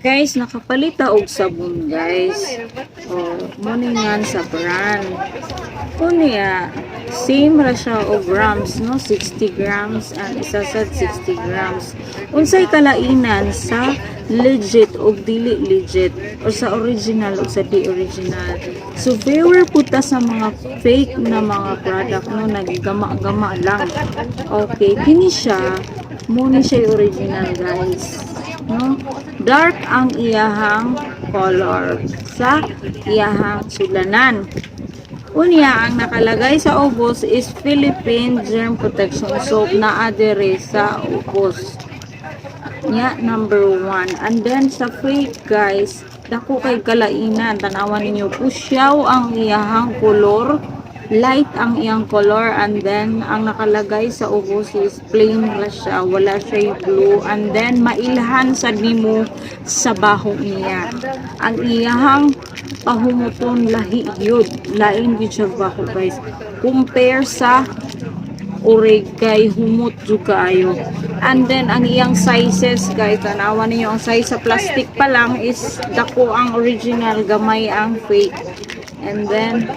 Guys, nakapalit ta og sabon, guys. Mo nga sa brand. Kunya, same ra siya og grams, no? 60 grams and isa sa 60 grams. Unsay kalainan sa legit o dili legit o sa original o sa di original. So beware po ta sa mga fake na mga product, no? Naggama-gama lang. Okay, kini siya mo ni siya original, guys, no? Dark ang iyahang color sa iyahang sulanan. Unya, ang nakalagay sa ubos is Philippine Germ Protection Soap na adere sa ubos. Nya, number 1. And then, sa fake, guys, dako kay kalainan. Tanawan ninyo, pusyaw ang iyahang color, light ang iyang color, and then, ang nakalagay sa ubos is plain na siya. Wala siya blue. And then, mailhan sa nimo sa baho niya. Ang iyahang pahumuton lahi yun, lain yun siya baho, guys, compare sa urig kay humot jud kaayo. And then ang iyang sizes, guys, tanawan niyo ang size sa plastic pa lang is dako ang original, gamay ang fake. And then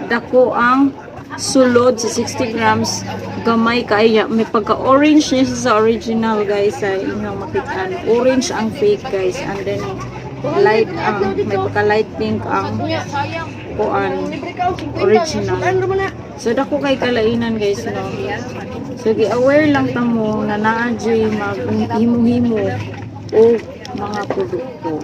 dako ang sulod sa 60 grams, gamay kaya may pagka orange niya sa original, guys, sa inyong makita. Orange ang fake, guys, and then light ang may pagka light pink ang kuan original. So dako kay kalainan, guys, no. So gi-aware lang ta mo na naa jay mag himo-himo o mga produkto.